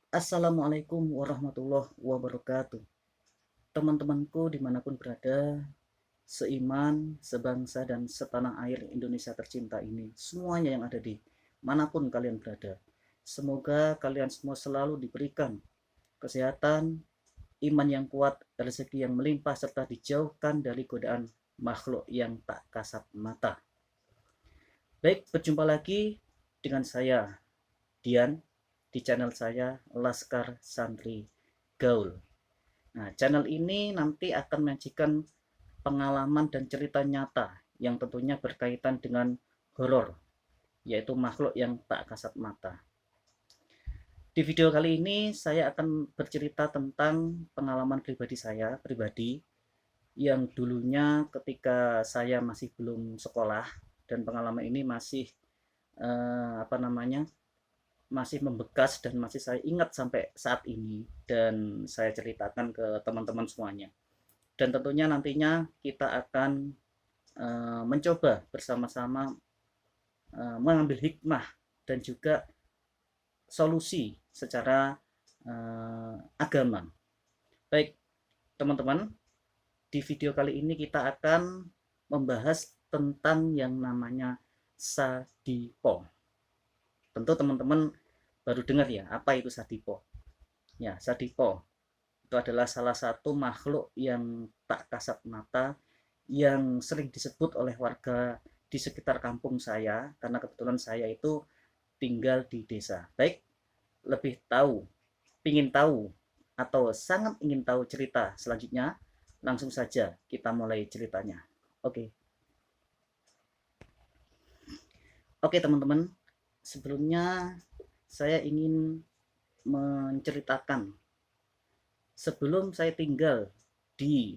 Assalamualaikum warahmatullahi wabarakatuh. Teman-temanku dimanapun berada, seiman, sebangsa, dan setanah air Indonesia tercinta ini, semuanya yang ada di manapun kalian berada. Semoga kalian semua selalu diberikan kesehatan, iman yang kuat, rezeki yang melimpah, serta dijauhkan dari godaan makhluk yang tak kasat mata. Baik, berjumpa lagi dengan saya, Dian, di channel saya Laskar Santri Gaul. Nah, channel ini nanti akan menyajikan pengalaman dan cerita nyata yang tentunya berkaitan dengan horor, yaitu makhluk yang tak kasat mata. Di video kali ini saya akan bercerita tentang pengalaman pribadi yang dulunya ketika saya masih belum sekolah, dan pengalaman ini masih masih membekas dan masih saya ingat sampai saat ini, dan saya ceritakan ke teman-teman semuanya. Dan tentunya nantinya kita akan mencoba bersama-sama mengambil hikmah dan juga solusi secara agama. Baik, teman-teman, di video kali ini kita akan membahas tentang yang namanya Sadipo. Tentu teman-teman baru dengar ya, apa itu Sadipo? Ya, Sadipo itu adalah salah satu makhluk yang tak kasat mata yang sering disebut oleh warga di sekitar kampung saya, karena kebetulan saya itu tinggal di desa. Baik, lebih tahu, ingin tahu, atau sangat ingin tahu cerita selanjutnya, langsung saja kita mulai ceritanya. Oke, oke teman-teman, sebelumnya saya ingin menceritakan sebelum saya tinggal di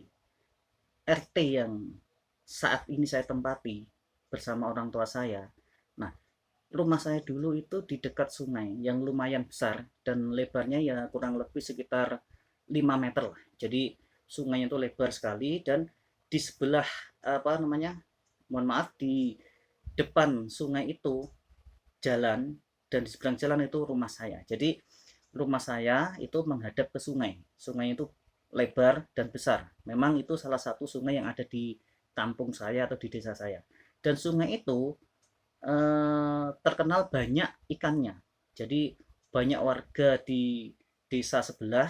RT yang saat ini saya tempati bersama orang tua saya. Nah, rumah saya dulu itu di dekat sungai yang lumayan besar dan lebarnya ya kurang lebih sekitar 5 meter lah. Jadi sungainya itu lebar sekali, dan di sebelah apa namanya? Mohon maaf, di depan sungai itu jalan, dan di seberang jalan itu rumah saya. Jadi rumah saya itu menghadap ke sungai. Sungai itu lebar dan besar. Memang itu salah satu sungai yang ada di kampung saya atau di desa saya. Dan sungai itu terkenal banyak ikannya. Jadi banyak warga di desa sebelah,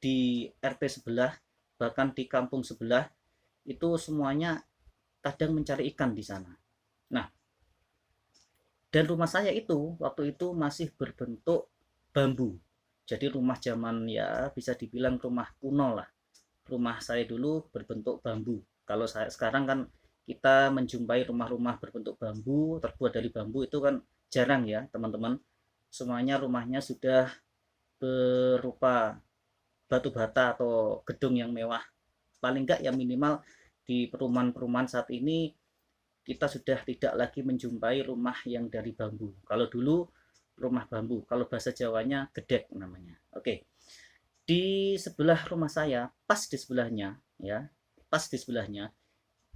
di RT sebelah, bahkan di kampung sebelah itu semuanya kadang mencari ikan di sana. Nah, dan rumah saya itu waktu itu masih berbentuk bambu. Jadi rumah zaman ya bisa dibilang rumah kuno lah. Rumah saya dulu berbentuk bambu. Kalau saya sekarang kan kita menjumpai rumah-rumah berbentuk bambu, terbuat dari bambu itu kan jarang ya, teman-teman. Semuanya rumahnya sudah berupa batu bata atau gedung yang mewah. Paling enggak ya minimal di perumahan-perumahan saat ini kita sudah tidak lagi menjumpai rumah yang dari bambu. Kalau dulu rumah bambu, kalau bahasa Jawanya gedek namanya. Oke. Di sebelah rumah saya, pas di sebelahnya ya, pas di sebelahnya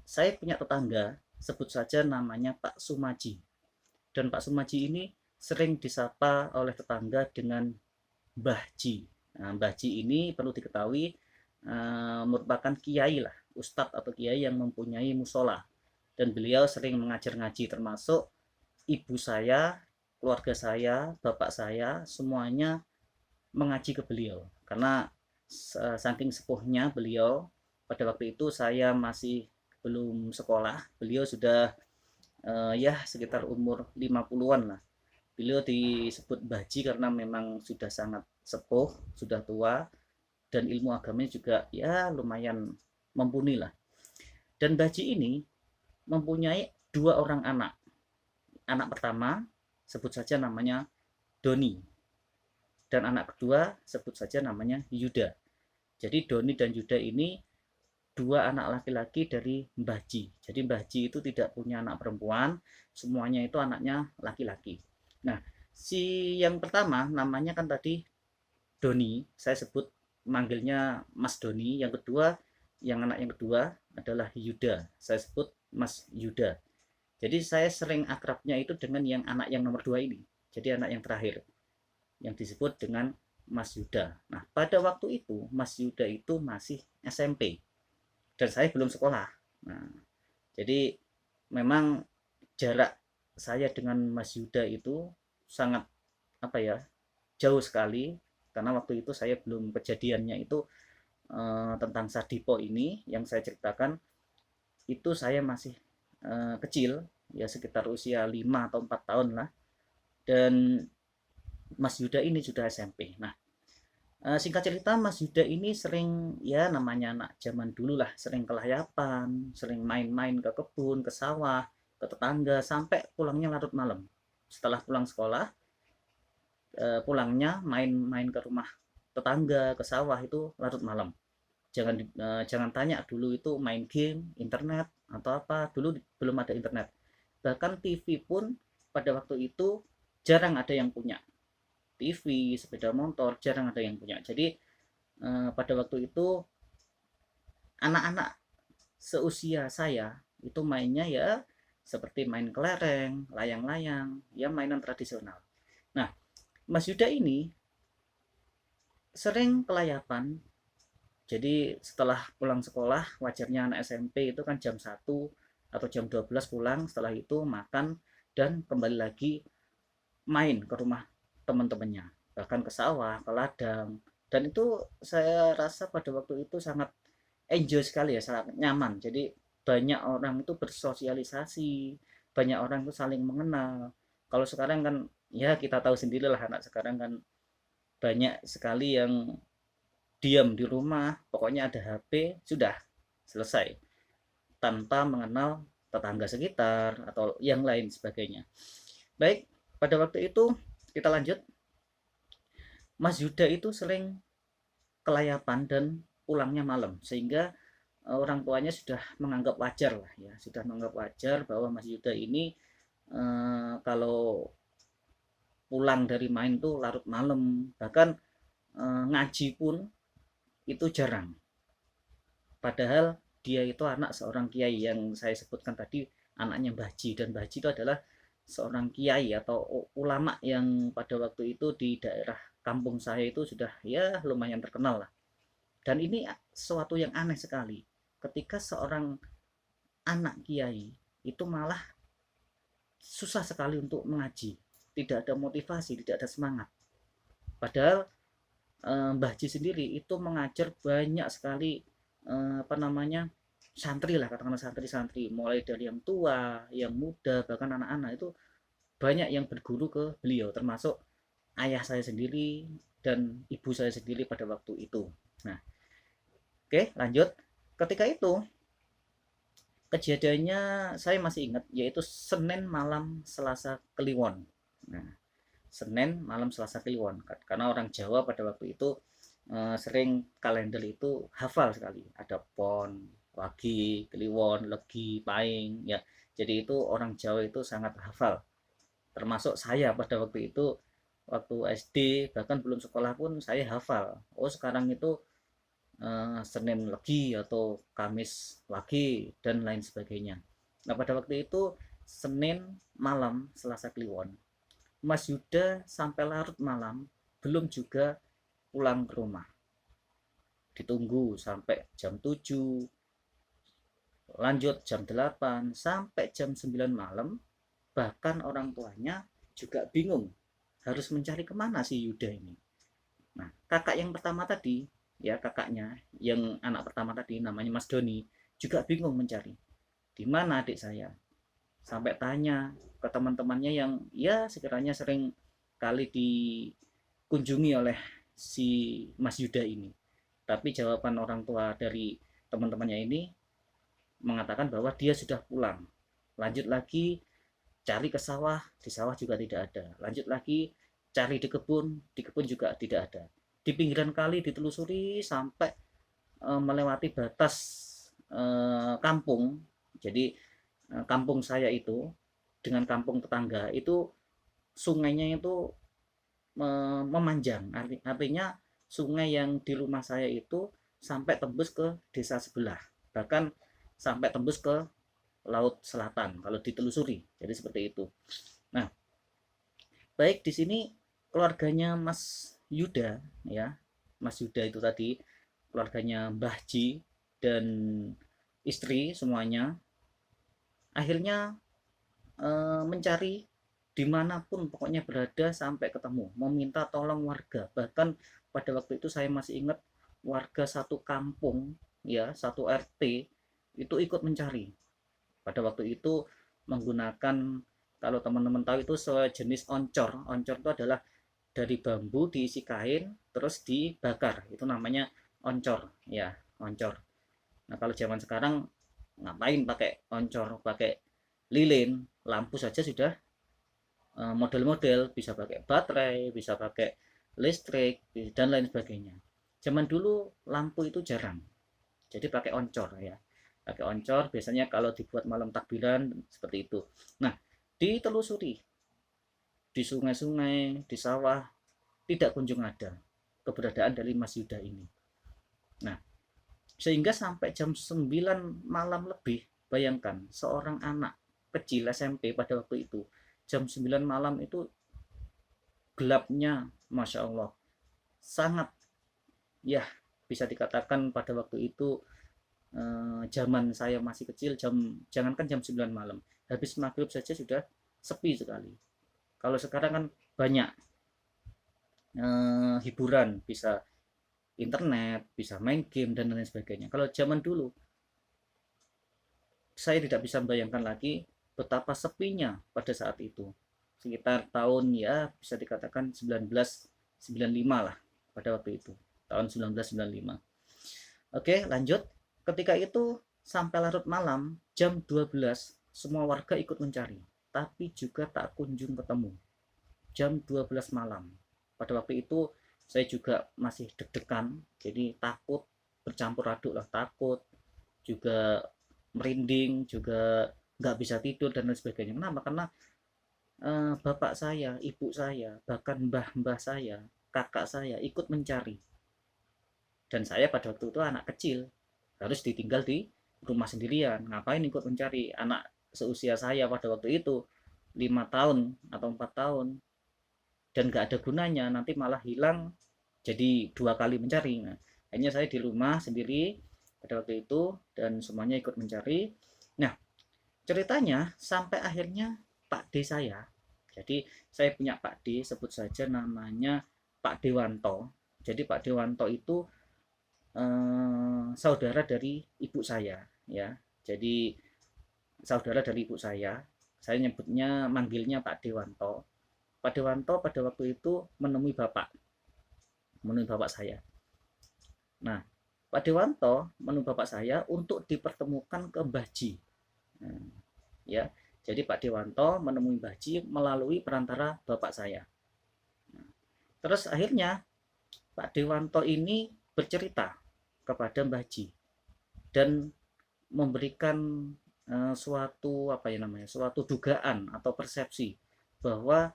saya punya tetangga, sebut saja namanya Pak Sumaji. Dan Pak Sumaji ini sering disapa oleh tetangga dengan Mbah Ji. Nah, Mbah Ji ini perlu diketahui merupakan kiai lah, ustadz atau kiai yang mempunyai musola, dan beliau sering mengajar ngaji, termasuk ibu saya, keluarga saya, bapak saya, semuanya mengaji ke beliau. Karena saking sepuhnya beliau, pada waktu itu saya masih belum sekolah, beliau sudah ya sekitar umur 50-an lah. Beliau disebut Baji karena memang sudah sangat sepuh, sudah tua, dan ilmu agamanya juga ya lumayan mumpuni lah. Dan Baji ini mempunyai dua orang anak. Anak pertama sebut saja namanya Doni, dan anak kedua sebut saja namanya Yuda. Jadi Doni dan Yuda ini dua anak laki-laki dari Mbah Ji. Jadi Mbah Ji itu tidak punya anak perempuan, semuanya itu anaknya laki-laki. Nah, si yang pertama namanya kan tadi Doni, saya sebut manggilnya Mas Doni. Yang kedua, yang anak yang kedua adalah Yuda, saya sebut Mas Yuda. Jadi saya sering akrabnya itu dengan yang anak yang nomor dua ini, jadi anak yang terakhir. yang disebut dengan Mas Yuda. Nah, pada waktu itu Mas Yuda itu masih SMP dan saya belum sekolah. Nah, jadi memang jarak saya dengan Mas Yuda itu sangat apa ya, jauh sekali, karena waktu itu saya belum, kejadiannya itu tentang Sadipo ini yang saya ceritakan itu saya masih kecil, ya sekitar usia 5 atau 4 tahun lah, dan Mas Yuda ini sudah SMP. Nah, singkat cerita Mas Yuda ini sering, ya namanya anak zaman dulu lah, sering kelayapan, sering main-main ke kebun, ke sawah, ke tetangga, sampai pulangnya larut malam. Setelah pulang sekolah, pulangnya main-main ke rumah tetangga, ke sawah itu larut malam. Jangan tanya dulu itu main game, internet atau apa, dulu belum ada internet. Bahkan TV pun pada waktu itu jarang ada yang punya. TV, sepeda motor jarang ada yang punya. Jadi pada waktu itu anak-anak seusia saya itu mainnya ya seperti main kelereng, layang-layang, ya mainan tradisional. Nah, Mas Yuda ini sering kelayapan. Jadi setelah pulang sekolah, wajarnya anak SMP itu kan jam 1 atau jam 12 pulang, setelah itu makan dan kembali lagi main ke rumah teman-temannya, bahkan ke sawah, ke ladang. Dan itu saya rasa pada waktu itu sangat enjoy sekali ya, sangat nyaman. Jadi banyak orang itu bersosialisasi, banyak orang itu saling mengenal. Kalau sekarang kan ya kita tahu sendirilah, anak sekarang kan banyak sekali yang diam di rumah, pokoknya ada HP, sudah selesai, tanpa mengenal tetangga sekitar atau yang lain sebagainya. Baik, pada waktu itu kita lanjut. Mas Yuda itu sering kelayapan dan pulangnya malam, sehingga orang tuanya sudah menganggap wajar lah ya, sudah menganggap wajar bahwa Mas Yuda ini kalau pulang dari main tuh larut malam, bahkan ngaji pun itu jarang. Padahal dia itu anak seorang kiai yang saya sebutkan tadi, anaknya Mbah Ji, dan Mbah Ji itu adalah seorang kiai atau ulama yang pada waktu itu di daerah kampung saya itu sudah ya lumayan terkenal lah. Dan ini sesuatu yang aneh sekali, ketika seorang anak kiai itu malah susah sekali untuk mengaji, tidak ada motivasi, tidak ada semangat. Padahal Mbah Ji sendiri itu mengajar banyak sekali apa namanya, santri lah, katakanlah santri-santri, mulai dari yang tua, yang muda, bahkan anak-anak itu banyak yang berguru ke beliau, termasuk ayah saya sendiri dan ibu saya sendiri pada waktu itu. Nah, oke, lanjut. Ketika itu kejadiannya saya masih ingat, yaitu Senin malam Selasa Kliwon. Nah, Senin malam Selasa Kliwon, karena orang Jawa pada waktu itu sering kalender itu hafal sekali, ada Pon, Wage, Kliwon, Legi, Paing ya. Jadi itu orang Jawa itu sangat hafal, termasuk saya pada waktu itu, waktu SD bahkan belum sekolah pun saya hafal. Oh, sekarang itu Senin Legi atau Kamis Wage dan lain sebagainya. Nah, pada waktu itu Senin malam Selasa Kliwon, Mas Yuda sampai larut malam belum juga pulang ke rumah. Ditunggu sampai jam 7, lanjut jam 8 sampai jam 9 malam. Bahkan orang tuanya juga bingung harus mencari kemana si Yuda ini. Nah, kakak yang pertama tadi, ya kakaknya yang anak pertama tadi namanya Mas Doni, juga bingung mencari di mana adik saya. Sampai tanya ke teman-temannya yang ya sekiranya sering kali dikunjungi oleh si Mas Yuda ini. Tapi jawaban orang tua dari teman-temannya ini mengatakan bahwa dia sudah pulang. Lanjut lagi cari ke sawah, di sawah juga tidak ada. Lanjut lagi cari di kebun juga tidak ada. Di pinggiran kali ditelusuri sampai melewati batas kampung. Jadi kampung saya itu dengan kampung tetangga itu sungainya itu memanjang, artinya sungai yang di rumah saya itu sampai tembus ke desa sebelah, bahkan sampai tembus ke laut selatan kalau ditelusuri. Jadi seperti itu. Nah, baik, di sini keluarganya Mas Yuda ya, Mas Yuda itu tadi, keluarganya Mbah Ji dan istri semuanya akhirnya mencari dimanapun pokoknya berada sampai ketemu, meminta tolong warga. Bahkan pada waktu itu saya masih ingat warga satu kampung ya, satu RT itu ikut mencari. Pada waktu itu menggunakan, kalau teman-teman tahu itu sejenis oncor. Oncor itu adalah dari bambu diisi kain terus dibakar. Itu namanya oncor ya, oncor. Nah, kalau zaman sekarang ngapain pakai oncor, pakai lilin, lampu saja sudah model-model, bisa pakai baterai, bisa pakai listrik dan lain sebagainya. Zaman dulu lampu itu jarang, jadi pakai oncor ya, pakai oncor biasanya kalau dibuat malam takbiran seperti itu. Nah, ditelusuri di sungai-sungai, di sawah, tidak kunjung ada keberadaan dari Mas Yuda ini. Nah, sehingga sampai jam 9 malam lebih, bayangkan seorang anak kecil SMP pada waktu itu, jam 9 malam itu gelapnya, Masya Allah, sangat, ya bisa dikatakan pada waktu itu zaman saya masih kecil, jangankan jam 9 malam, habis maghrib saja sudah sepi sekali. Kalau sekarang kan banyak hiburan, bisa internet, bisa main game dan lain sebagainya. Kalau zaman dulu saya tidak bisa membayangkan lagi betapa sepinya pada saat itu. Sekitar tahun ya bisa dikatakan 1995 lah pada waktu itu. Tahun 1995. Oke, lanjut. Ketika itu sampai larut malam, jam 12, semua warga ikut mencari, tapi juga tak kunjung ketemu. Jam 12 malam. Pada waktu itu saya juga masih deg-degan, jadi takut, bercampur aduk lah, takut, juga merinding, juga nggak bisa tidur dan lain sebagainya. Kenapa? Karena bapak saya, ibu saya, bahkan mbah-mbah saya, kakak saya ikut mencari. Dan saya pada waktu itu anak kecil, harus ditinggal di rumah sendirian. Ngapain ikut mencari anak seusia saya pada waktu itu, 5 tahun atau 4 tahun, dan nggak ada gunanya, nanti malah hilang, jadi 2 kali mencari. Nah, hanya saya di rumah sendiri pada waktu itu dan semuanya ikut mencari. Nah, ceritanya sampai akhirnya Pak D saya, jadi saya punya Pak D, sebut saja namanya Pak Dewanto. Jadi Pak Dewanto itu saudara dari ibu saya ya, jadi saudara dari ibu saya nyebutnya, manggilnya Pak Dewanto. Pak Dewanto pada waktu itu menemui bapak saya. Nah, Pak Dewanto menemui bapak saya untuk dipertemukan ke Mbah Ji. Nah, ya, jadi Pak Dewanto menemui Mbah Ji melalui perantara bapak saya. Nah, terus akhirnya Pak Dewanto ini bercerita kepada Mbah Ji dan memberikan suatu apa ya namanya, suatu dugaan atau persepsi bahwa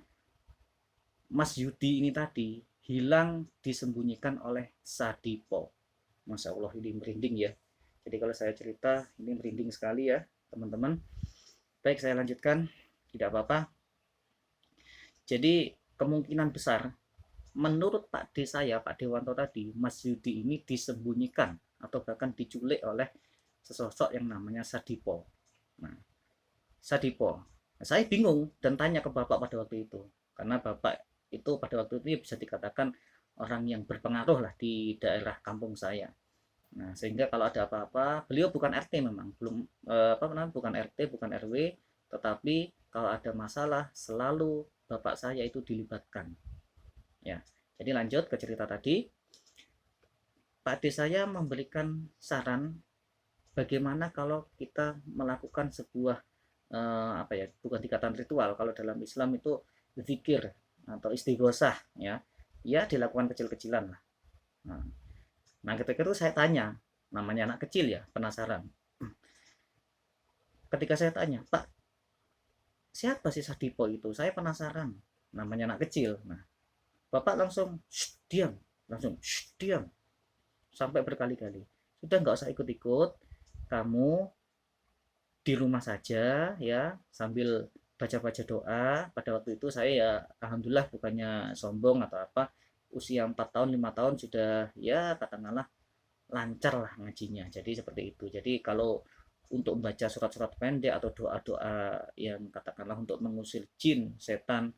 Mas Yudi ini tadi hilang disembunyikan oleh Sadipo. Masya Allah, ini merinding ya. Jadi kalau saya cerita ini merinding sekali ya teman-teman. Baik, saya lanjutkan, tidak apa-apa. Jadi kemungkinan besar menurut Pak D saya, Pak Dewanto tadi, Mas Yudi ini disembunyikan atau bahkan diculik oleh sesosok yang namanya Sadipo. Nah, Sadipo, saya bingung dan tanya ke bapak pada waktu itu, karena bapak itu pada waktu itu bisa dikatakan orang yang berpengaruh lah di daerah kampung saya. Nah, sehingga kalau ada apa-apa, beliau bukan RT memang, belum apa namanya, bukan RT, bukan RW, tetapi kalau ada masalah selalu bapak saya itu dilibatkan. Ya, jadi lanjut ke cerita tadi. Pak D saya memberikan saran bagaimana kalau kita melakukan sebuah apa ya, bukan dikatakan ritual, kalau dalam Islam itu zikir atau istighosah ya, ya dilakukan kecil-kecilan lah. Nah, ketika itu saya tanya, namanya anak kecil ya, penasaran. Ketika saya tanya, Pak, siapa sih Sadipo itu, saya penasaran, namanya anak kecil. Nah, bapak langsung diam, langsung diam sampai berkali-kali. Sudah, nggak usah ikut-ikut, kamu di rumah saja ya, sambil baca-baca doa. Pada waktu itu saya ya alhamdulillah bukannya sombong atau apa, usia 4 tahun 5 tahun sudah ya katakanlah lancar lah ngajinya. Jadi seperti itu. Jadi kalau untuk membaca surat-surat pendek atau doa-doa yang katakanlah untuk mengusir jin, setan,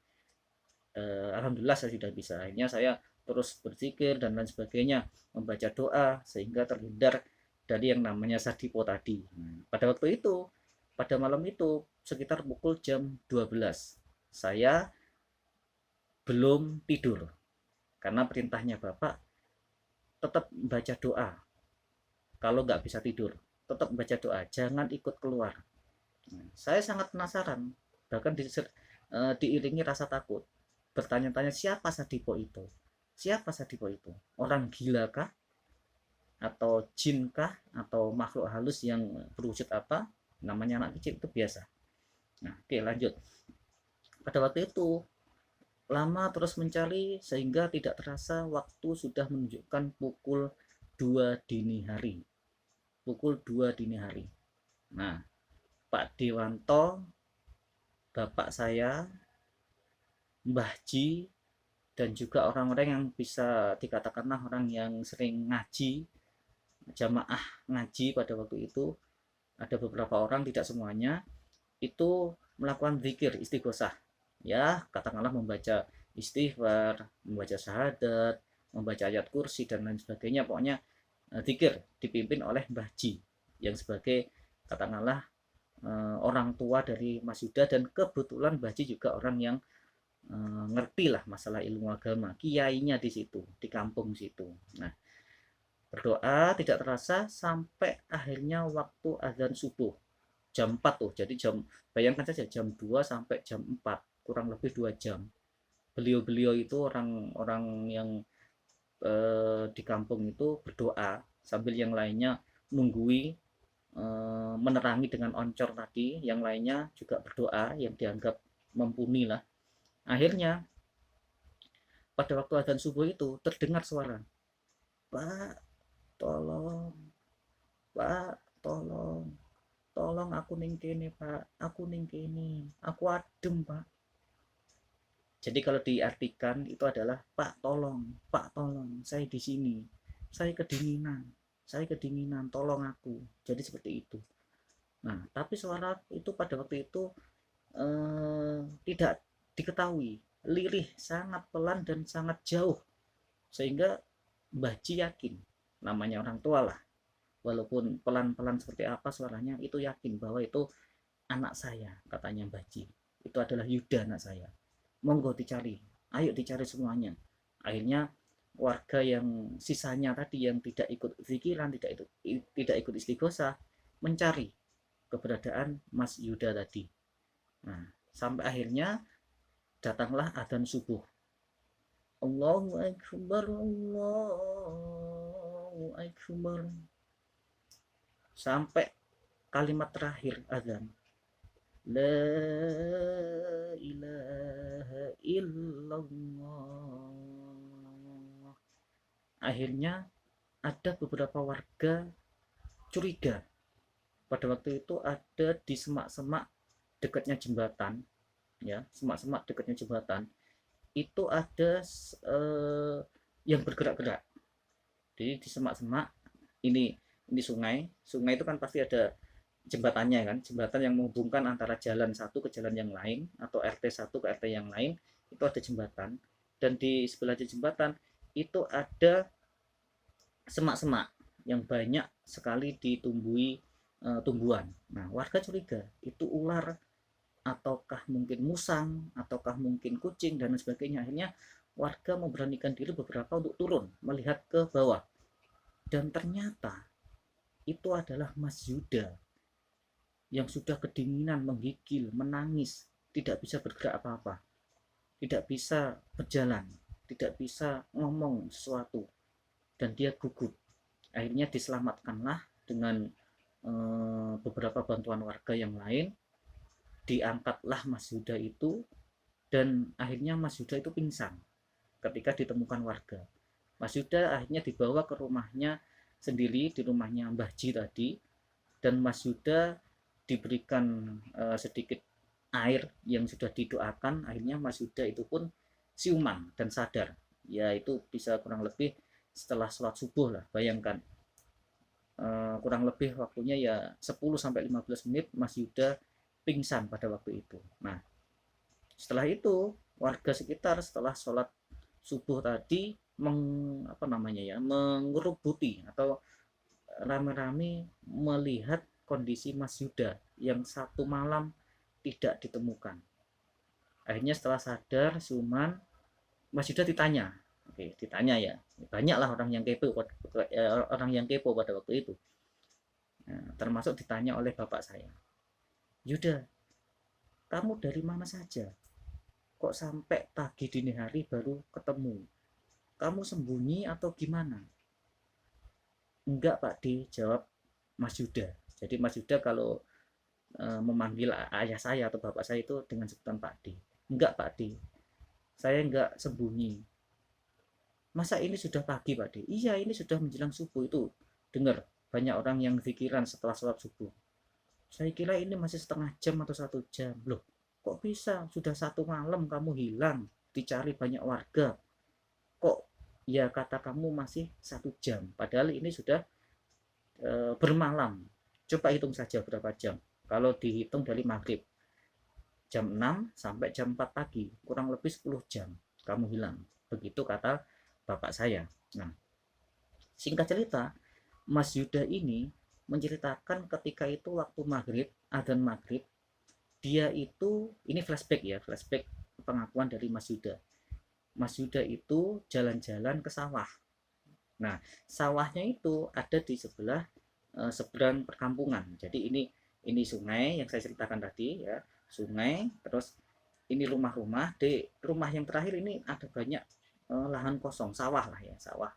alhamdulillah saya sudah bisa. Akhirnya saya terus berzikir dan lain sebagainya, membaca doa sehingga terhindar dari yang namanya sadipo tadi. Pada waktu itu, pada malam itu sekitar pukul jam 12, saya belum tidur karena perintahnya Bapak tetap baca doa. Kalau nggak bisa tidur, tetap baca doa, jangan ikut keluar. Saya sangat penasaran, bahkan diiringi rasa takut. Bertanya-tanya siapa Sadipo itu? Siapa Sadipo itu? Orang gila kah? Atau jin kah? Atau makhluk halus yang berwujud apa? Namanya anak kecil itu biasa. Nah, oke lanjut. Pada waktu itu lama terus mencari sehingga tidak terasa waktu sudah menunjukkan pukul 2 dini hari. Pukul 2 dini hari. Nah, Pak Dewanto, bapak saya, Mbah Ji, dan juga orang-orang yang bisa dikatakanlah orang yang sering ngaji, jamaah ngaji pada waktu itu, ada beberapa orang, tidak semuanya, itu melakukan zikir istighosah. Ya, katakanlah membaca istighfar, membaca syahadat, membaca ayat kursi, dan lain sebagainya. Pokoknya zikir dipimpin oleh Mbah Ji, yang sebagai katakanlah orang tua dari Mas Yuda, dan kebetulan Mbah Ji juga orang yang ngerti lah masalah ilmu agama, kiainya di situ, di kampung situ. Nah, berdoa tidak terasa sampai akhirnya waktu azan subuh jam 4 tuh. Jadi bayangkan saja jam 2 sampai jam 4, kurang lebih 2 jam. Beliau-beliau itu orang-orang yang di kampung itu berdoa sambil yang lainnya nunggui, menerangi dengan oncor tadi, yang lainnya juga berdoa yang dianggap mumpuni lah. Akhirnya pada waktu azan subuh itu terdengar suara, Pak tolong, Pak tolong, tolong aku ning kene Pak, aku ning kene, aku adem Pak. Jadi kalau diartikan itu adalah Pak tolong, saya di sini, saya kedinginan, tolong aku. Jadi seperti itu. Nah, tapi suara itu pada waktu itu tidak diketahui, lirih, sangat pelan dan sangat jauh, sehingga Mbah Ji yakin, namanya orang tua lah, walaupun pelan-pelan seperti apa suaranya, itu yakin bahwa itu anak saya, katanya Mbah Ji, itu adalah Yuda anak saya, monggo dicari, ayo dicari semuanya. Akhirnya warga yang sisanya tadi yang tidak ikut zikiran, tidak ikut istighosah, mencari keberadaan Mas Yuda tadi. Nah, sampai akhirnya datanglah adzan subuh. Allahu Akbar, Allahu Akbar. Sampai kalimat terakhir adzan. La ilaha illallah. Akhirnya ada beberapa warga curiga. Pada waktu itu ada di semak-semak dekatnya jembatan, ya, semak-semak dekatnya jembatan itu ada yang bergerak-gerak. Jadi di semak-semak ini sungai itu kan pasti ada jembatannya kan, jembatan yang menghubungkan antara jalan satu ke jalan yang lain atau RT 1 ke RT yang lain, itu ada jembatan, dan di sebelah jembatan itu ada semak-semak yang banyak sekali ditumbuhi tumbuhan. Nah, warga curiga itu ular ataukah mungkin musang, ataukah mungkin kucing dan sebagainya. Akhirnya warga memberanikan diri beberapa untuk turun melihat ke bawah, dan ternyata itu adalah Mas Yuda yang sudah kedinginan, menggigil, menangis, tidak bisa bergerak apa-apa, tidak bisa berjalan, tidak bisa ngomong sesuatu, dan dia gugup. Akhirnya diselamatkanlah dengan beberapa bantuan warga yang lain, diangkatlah Mas Yuda itu, dan akhirnya Mas Yuda itu pingsan ketika ditemukan warga. Mas Yuda akhirnya dibawa ke rumahnya sendiri, di rumahnya Mbah Ji tadi, dan Mas Yuda diberikan sedikit air yang sudah didoakan, akhirnya Mas Yuda itu pun siuman dan sadar. Ya itu bisa kurang lebih setelah sholat subuh lah, bayangkan. Kurang lebih waktunya ya 10-15 menit Mas Yuda pingsan pada waktu itu. Nah, setelah itu warga sekitar setelah sholat subuh tadi apa namanya ya, mengerubuti atau rame-rame melihat kondisi Mas Yuda yang satu malam tidak ditemukan. Akhirnya setelah sadar siuman, Mas Yuda ditanya. Oke, ditanya ya. Banyaklah orang yang kepo pada waktu itu. Nah, termasuk ditanya oleh bapak saya. Yuda, kamu dari mana saja? Kok sampai pagi dini hari baru ketemu? Kamu sembunyi atau gimana? Enggak Pak D, jawab Mas Yuda. Jadi Mas Yuda kalau memanggil ayah saya atau bapak saya itu dengan sebutan Pak D. Enggak Pak D, saya enggak sembunyi. Masa ini sudah pagi Pak D? Iya, ini sudah menjelang subuh itu. Dengar, banyak orang yang pikiran setelah sholat subuh. Saya kira ini masih setengah jam atau 1 jam. Loh, kok bisa? Sudah satu malam kamu hilang, dicari banyak warga. Kok ya kata kamu masih 1 jam? Padahal ini sudah bermalam. Coba hitung saja berapa jam. Kalau dihitung dari maghrib, jam 6 sampai jam 4 pagi, kurang lebih 10 jam kamu hilang. Begitu kata bapak saya. Nah, singkat cerita, Mas Yuda ini menceritakan ketika itu waktu maghrib, adzan maghrib, dia itu, ini flashback ya, flashback pengakuan dari Mas Yuda. Mas Yuda itu jalan-jalan ke sawah. Nah, sawahnya itu ada di sebelah seberang perkampungan. Jadi ini sungai yang saya ceritakan tadi ya, sungai, terus ini rumah-rumah. Di rumah yang terakhir ini ada banyak lahan kosong, sawah lah ya, sawah.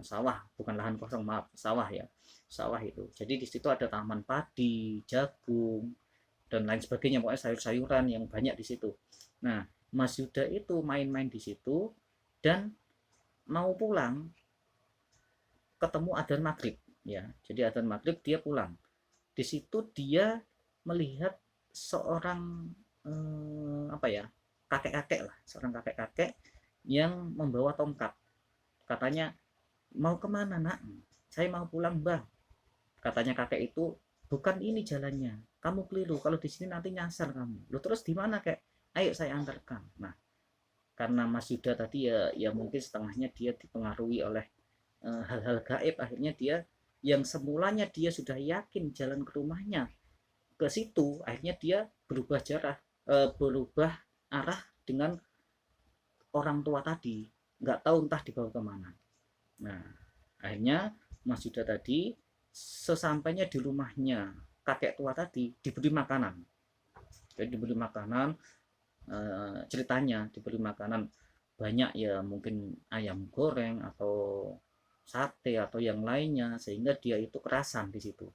Sawah, bukan lahan kosong, maaf, sawah ya. Sawah itu. Jadi di situ ada taman padi, jagung, dan lain sebagainya, pokoknya sayur-sayuran yang banyak di situ. Nah, Mas Yuda itu main-main di situ dan mau pulang ketemu adzan maghrib ya. Jadi adzan maghrib dia pulang. Di situ dia melihat seorang apa ya, kakek-kakek lah, seorang kakek-kakek yang membawa tongkat. Katanya, mau kemana nak? Saya mau pulang bang. Katanya kakek itu, bukan ini jalannya, kamu keliru, kalau di sini nanti nyasar kamu. Lu terus di mana kek? Ayo saya antarkan. Nah, karena Mas Yuda tadi ya mungkin setengahnya dia dipengaruhi oleh hal-hal gaib, akhirnya dia yang semulanya dia sudah yakin jalan ke rumahnya ke situ, akhirnya dia berubah arah dengan orang tua tadi, nggak tahu entah dibawa kemana. Nah, akhirnya Mas Yuda tadi sesampainya di rumahnya kakek tua tadi diberi makanan. Jadi diberi makanan, ceritanya diberi makanan banyak ya, mungkin ayam goreng atau sate atau yang lainnya, sehingga dia itu kerasan di situ.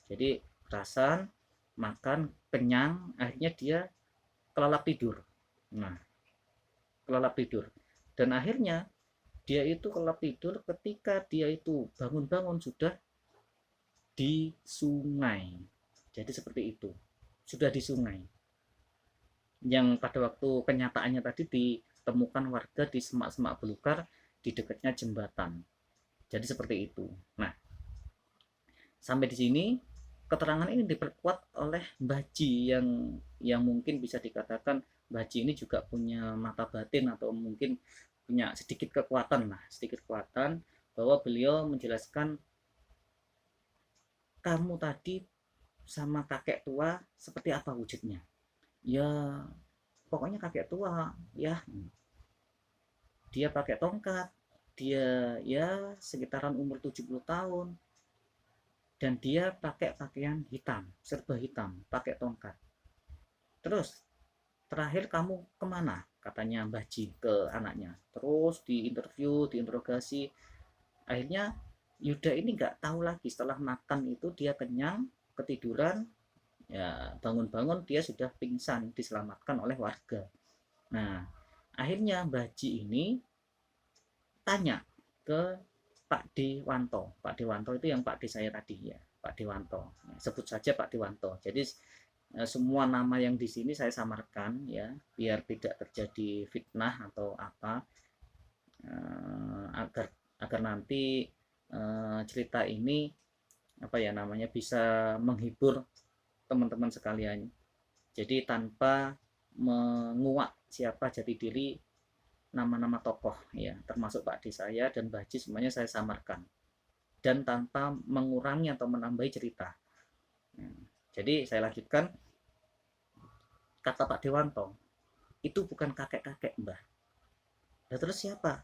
Jadi kerasan, makan kenyang, akhirnya dia kelelap tidur. Nah, kelelap tidur, dan akhirnya dia itu kelelap tidur ketika dia itu bangun-bangun sudah di sungai. Jadi seperti itu, sudah di sungai yang pada waktu kenyataannya tadi ditemukan warga di semak-semak belukar di dekatnya jembatan. Jadi seperti itu. Nah, sampai di sini keterangan ini diperkuat oleh Mbah Ji yang mungkin bisa dikatakan Mbah Ji ini juga punya mata batin atau mungkin punya sedikit kekuatan lah, sedikit kekuatan, bahwa beliau menjelaskan, kamu tadi sama kakek tua seperti apa wujudnya? Ya, pokoknya kakek tua ya. Dia pakai tongkat, dia ya sekitaran umur 70 tahun, dan dia pakai pakaian hitam, serba hitam, pakai tongkat. Terus terakhir kamu kemana? Katanya Mbah Ji ke anaknya. Terus diinterview, diinterogasi. Akhirnya Yuda ini nggak tahu lagi, setelah makan itu dia kenyang, ketiduran, ya bangun-bangun dia sudah pingsan, diselamatkan oleh warga. Nah, akhirnya Mbah Ji ini tanya ke Pak Dewanto. Pak Dewanto itu yang Pak D saya tadi ya, Pak Dewanto. Sebut saja Pak Dewanto. Jadi semua nama yang di sini saya samarkan ya, biar tidak terjadi fitnah atau apa, agar agar nanti cerita ini apa ya namanya bisa menghibur teman-teman sekalian. Jadi tanpa menguak siapa jati diri nama-nama tokoh ya, termasuk Pak D saya dan Mbah Haji, semuanya saya samarkan dan tanpa mengurangi atau menambahi cerita. Jadi saya lanjutkan, kata Pak Dewanto, itu bukan kakek-kakek Mbah. Nah, terus siapa?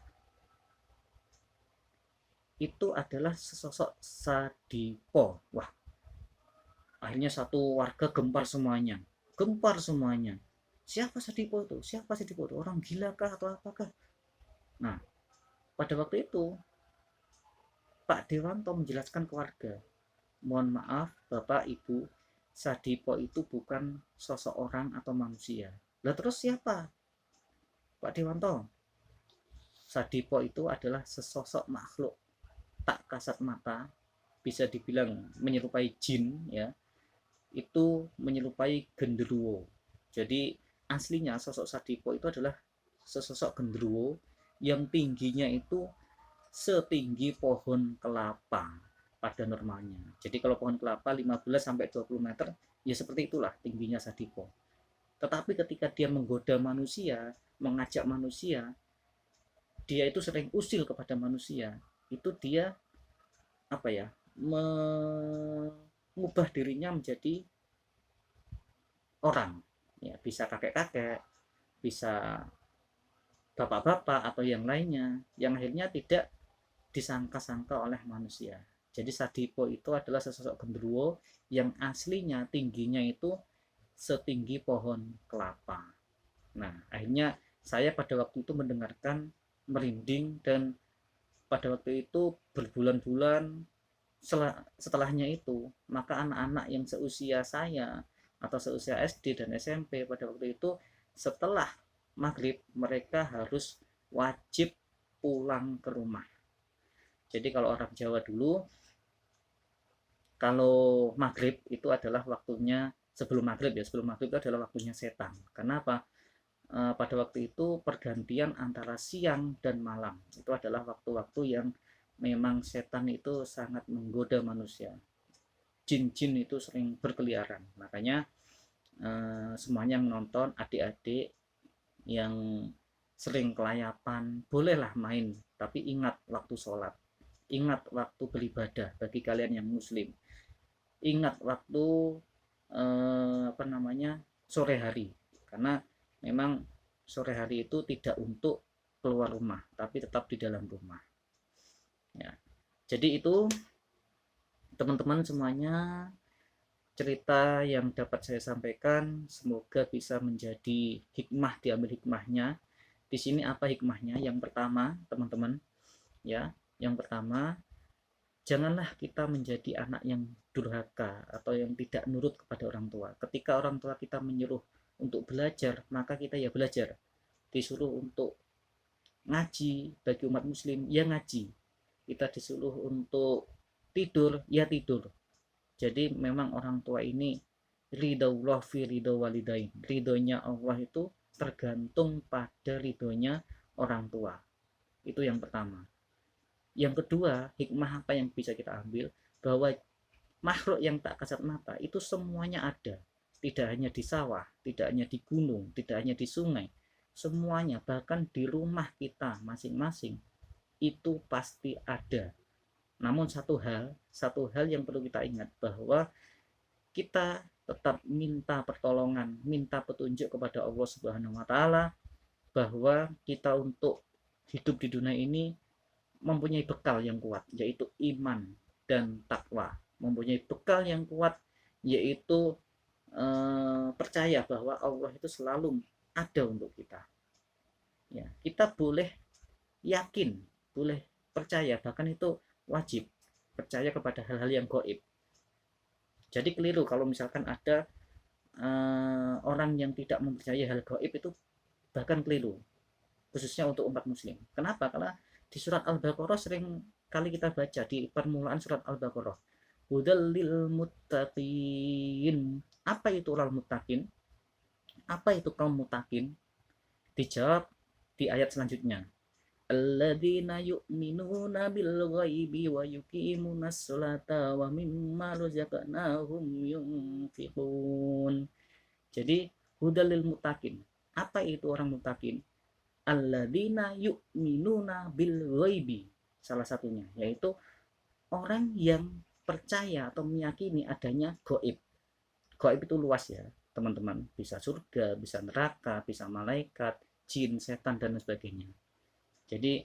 Itu adalah sesosok Sadipo. Wah, akhirnya satu warga gempar semuanya. Gempar semuanya. Siapa Sadipo itu? Siapa Sadipo itu? Orang gila kah atau apakah? Nah, pada waktu itu Pak Dewanto menjelaskan ke warga, mohon maaf Bapak Ibu, Sadipo itu bukan sosok orang atau manusia. Lah terus siapa? Pak Dewanto, Sadipo itu adalah sesosok makhluk tak kasat mata, bisa dibilang menyerupai jin ya, itu menyerupai genderuwo. Jadi aslinya sosok Sadipo itu adalah sesosok genderuwo yang tingginya itu setinggi pohon kelapa pada normalnya. Jadi kalau pohon kelapa 15 sampai 20 meter, ya seperti itulah tingginya Sadipo. Tetapi ketika dia menggoda manusia, mengajak manusia, dia itu sering usil kepada manusia. Itu dia apa ya? Mengubah dirinya menjadi orang. Ya, bisa kakek-kakek, bisa bapak-bapak atau yang lainnya, yang akhirnya tidak disangka-sangka oleh manusia. Jadi Sadipo itu adalah sesosok genderuwo yang aslinya tingginya itu setinggi pohon kelapa. Nah, akhirnya saya pada waktu itu mendengarkan merinding, dan pada waktu itu berbulan-bulan setelahnya itu, maka anak-anak yang seusia saya atau seusia SD dan SMP pada waktu itu, setelah maghrib mereka harus wajib pulang ke rumah. Jadi kalau orang Jawa dulu, kalau maghrib itu adalah waktunya sebelum maghrib ya, sebelum maghrib itu adalah waktunya setan. Kenapa? Pada waktu itu pergantian antara siang dan malam. Itu adalah waktu-waktu yang memang setan itu sangat menggoda manusia. Jin-jin itu sering berkeliaran. Makanya semuanya yang menonton, adik-adik yang sering kelayapan, bolehlah main, tapi ingat waktu sholat, ingat waktu beribadah bagi kalian yang muslim, ingat waktu apa namanya, sore hari, karena memang sore hari itu tidak untuk keluar rumah tapi tetap di dalam rumah ya. Jadi itu teman-teman semuanya, cerita yang dapat saya sampaikan, semoga bisa menjadi hikmah, diambil hikmahnya. Di sini apa hikmahnya? Yang pertama teman-teman ya, yang pertama, janganlah kita menjadi anak yang durhaka atau yang tidak nurut kepada orang tua. Ketika orang tua kita menyuruh untuk belajar, maka kita ya belajar. Disuruh untuk ngaji bagi umat muslim, ya ngaji. Kita disuruh untuk tidur, ya tidur. Jadi memang orang tua ini ridho fi ridho walidain. Ridhonya Allah itu tergantung pada ridhonya orang tua. Itu yang pertama. Yang kedua, hikmah apa yang bisa kita ambil? Bahwa makhluk yang tak kasat mata itu semuanya ada. Tidak hanya di sawah, tidak hanya di gunung, tidak hanya di sungai. Semuanya, bahkan di rumah kita masing-masing, itu pasti ada. Namun satu hal yang perlu kita ingat, bahwa kita tetap minta pertolongan, minta petunjuk kepada Allah Subhanahu wa taala, bahwa kita untuk hidup di dunia ini mempunyai bekal yang kuat, yaitu iman dan takwa. Mempunyai bekal yang kuat, yaitu percaya bahwa Allah itu selalu ada untuk kita. Ya, kita boleh yakin, boleh percaya, bahkan itu wajib percaya kepada hal-hal yang gaib. Jadi keliru kalau misalkan ada orang yang tidak mempercayai hal gaib, itu bahkan keliru, khususnya untuk umat muslim. Kenapa? Karena di surat Al-Baqarah sering kali kita baca di permulaan surat Al-Baqarah, hudal lil muttaqin, Apa itu orang mutakin? Apa itu kaum mutakin? Dijawab di ayat selanjutnya. Alladzina yu'minuna bil ghaibi wa yuqimunas sholata wa mimma razaqnahum yunfiqun. Jadi hudalil mutakin. Apa itu orang mutakin? Alladzina yu'minuna bil ghaibi. Salah satunya yaitu orang yang percaya atau meyakini adanya gaib. Gaib itu luas ya, teman-teman. Bisa surga, bisa neraka, bisa malaikat, jin, setan dan sebagainya. Jadi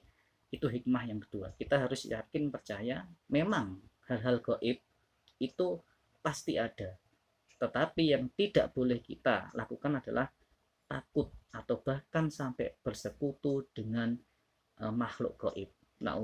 itu hikmah yang kedua. Kita harus yakin percaya memang hal-hal gaib itu pasti ada. Tetapi yang tidak boleh kita lakukan adalah takut atau bahkan sampai bersekutu dengan makhluk gaib.